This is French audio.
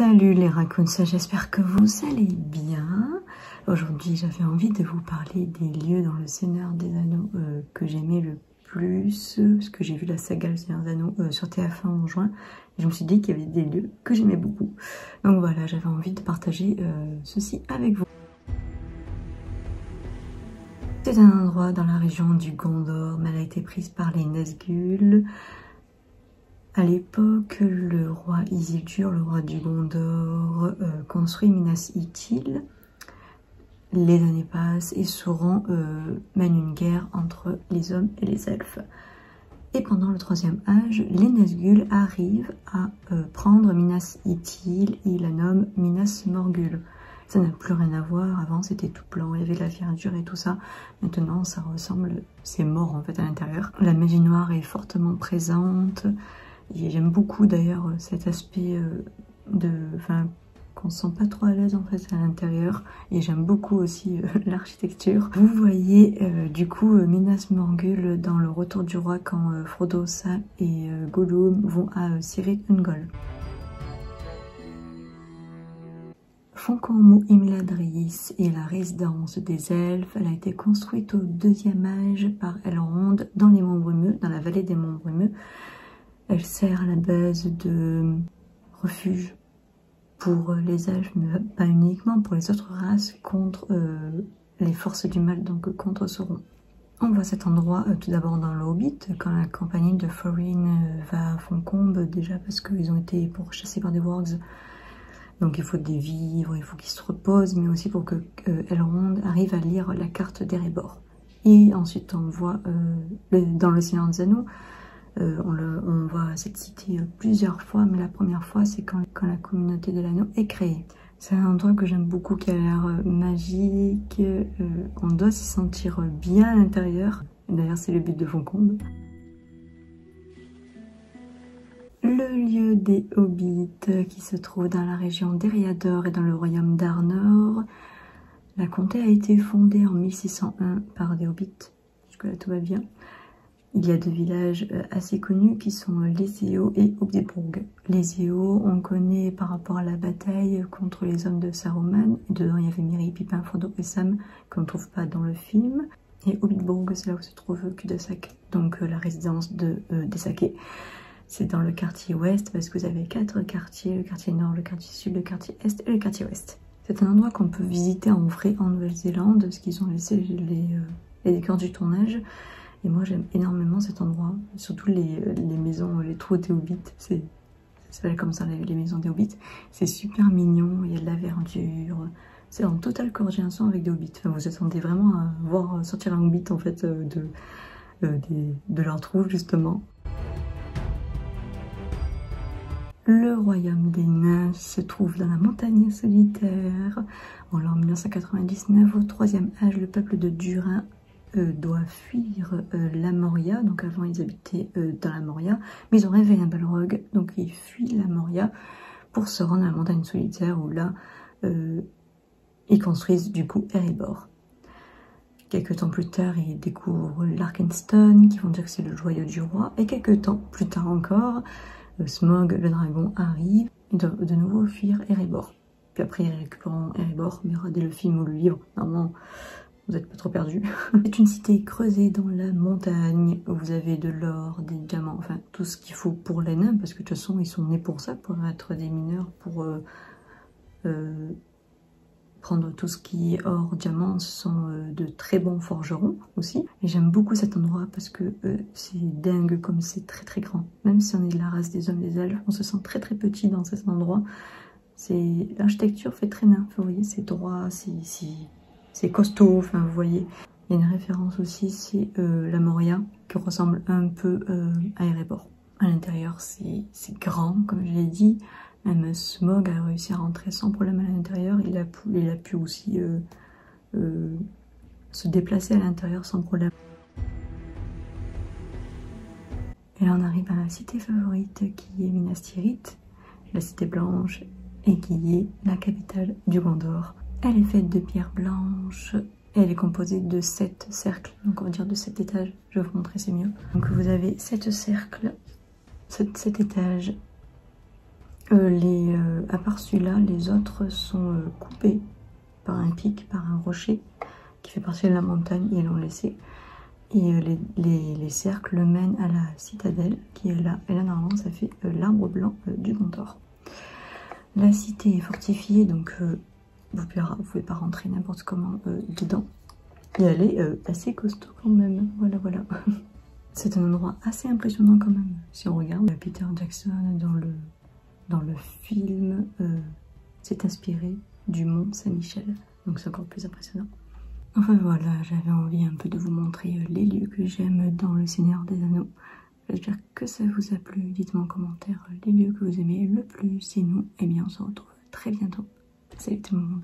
Salut les raccoons, j'espère que vous allez bien. Aujourd'hui j'avais envie de vous parler des lieux dans le Seigneur des Anneaux que j'aimais le plus, parce que j'ai vu la saga Le Seigneur des Anneaux sur TF1 en juin, et je me suis dit qu'il y avait des lieux que j'aimais beaucoup. Donc voilà, j'avais envie de partager ceci avec vous. C'est un endroit dans la région du Gondor, mais elle a été prise par les Nazgûl. À l'époque, le roi Isildur, le roi du Gondor, construit Minas Ithil. Les années passent et Sauron mène une guerre entre les hommes et les elfes. Et pendant le troisième âge, les Nazgûl arrivent à prendre Minas Ithil et ils la nomment Minas Morgul. Ça n'a plus rien à voir, avant c'était tout blanc, il y avait la verdure et tout ça. Maintenant ça ressemble, c'est mort en fait à l'intérieur. La magie noire est fortement présente. Et j'aime beaucoup d'ailleurs cet aspect qu'on se sent pas trop à l'aise en fait à l'intérieur. Et j'aime beaucoup aussi l'architecture. Vous voyez du coup Minas Morgul dans le Retour du Roi quand Frodo, Sam et Gollum vont à Cirith Ungol. Foncombe Mou Imladris est la résidence des elfes. Elle a été construite au deuxième âge par Elrond dans les Monts Brumeux, dans la vallée des Monts Brumeux. Elle sert à la base de refuge pour les elfes, mais pas uniquement, pour les autres races contre les forces du mal, donc contre Sauron. On voit cet endroit tout d'abord dans le Hobbit, quand la compagnie de Thorin va à Foncombe, déjà parce qu'ils ont été pourchassés par des wargs. Donc il faut des vivres, il faut qu'ils se reposent, mais aussi pour que Elrond arrive à lire la carte d'Erebor. Et ensuite on voit dans le Seigneur des Anneaux, on voit cette cité plusieurs fois, mais la première fois c'est quand la communauté de l'anneau est créée. C'est un endroit que j'aime beaucoup, qui a l'air magique, on doit s'y sentir bien à l'intérieur. D'ailleurs c'est le but de Foncombe. Le lieu des Hobbits qui se trouve dans la région d'Eriador et dans le royaume d'Arnor. La comté a été fondée en 1601 par des Hobbits, jusque là tout va bien. Il y a deux villages assez connus qui sont Les Éaux et Hobbitburg. Les Éaux, on connaît par rapport à la bataille contre les hommes de Saruman. Dedans, il y avait Merry, Pippin, Frodo et Sam, qu'on ne trouve pas dans le film. Et Hobbitburg, c'est là où se trouve Cul-de-sac, donc la résidence des Sakés. C'est dans le quartier ouest, parce que vous avez 4 quartiers, le quartier nord, le quartier sud, le quartier est et le quartier ouest. C'est un endroit qu'on peut visiter en vrai en Nouvelle-Zélande, parce qu'ils ont laissé les décors du tournage. Et moi j'aime énormément cet endroit, surtout les maisons, les trous des Hobbits, ça s'appelle comme ça les maisons des Hobbits. C'est super mignon, il y a de la verdure, c'est en totale coordination avec des Hobbits. Enfin, vous attendez vraiment à voir sortir un Hobbit en fait de leur trou justement. Le royaume des nains se trouve dans la montagne solitaire. En l'an 1999, au troisième âge, le peuple de Durin doit fuir la Moria. Donc avant ils habitaient dans la Moria, mais ils ont rêvé un Balrog, donc ils fuient la Moria pour se rendre à la montagne solitaire où là ils construisent du coup Erebor. Quelques temps plus tard, ils découvrent l'Arkenstone, qui vont dire que c'est le joyau du roi, et quelques temps plus tard encore, Smaug le dragon arrive et doit de nouveau fuir Erebor. Puis après ils récupèrent Erebor, mais regardez le film ou le livre, normalement vous n'êtes pas trop perdu. C'est une cité creusée dans la montagne où vous avez de l'or, des diamants, enfin tout ce qu'il faut pour les nains, parce que de toute façon ils sont nés pour ça, pour être des mineurs, pour prendre tout ce qui est or, diamant. Ce sont de très bons forgerons aussi. Et j'aime beaucoup cet endroit parce que c'est dingue comme c'est très très grand. Même si on est de la race des hommes des elfes, on se sent très très petit dans cet endroit. L'architecture fait très nain, vous voyez, c'est droit, c'est costaud, enfin vous voyez. Il y a une référence aussi, c'est la Moria, qui ressemble un peu à Erebor. À l'intérieur, c'est grand, comme je l'ai dit. Même Smaug a réussi à rentrer sans problème à l'intérieur. Il a pu aussi se déplacer à l'intérieur sans problème. Et là on arrive à la cité favorite qui est Minas Tirith, la cité blanche, et qui est la capitale du Gondor. Elle est faite de pierre blanche, elle est composée de 7 cercles, donc on va dire de 7 étages, je vais vous montrer, c'est mieux. Donc vous avez 7 cercles, 7 étages, À part celui-là, les autres sont coupés par un pic, par un rocher qui fait partie de la montagne, ils l'ont laissé. Et les cercles mènent à la citadelle qui est là. Et là, normalement, ça fait l'arbre blanc du Gondor. La cité est fortifiée, donc vous pouvez pas rentrer n'importe comment dedans. Et elle est assez costaud quand même. Voilà, voilà. C'est un endroit assez impressionnant quand même. Si on regarde, Peter Jackson dans le film s'est inspiré du mont Saint-Michel. Donc c'est encore plus impressionnant. Enfin voilà, j'avais envie un peu de vous montrer les lieux que j'aime dans le Seigneur des Anneaux. J'espère que ça vous a plu. Dites-moi en commentaire les lieux que vous aimez le plus. Sinon, eh bien on se retrouve très bientôt. Salut tout le monde.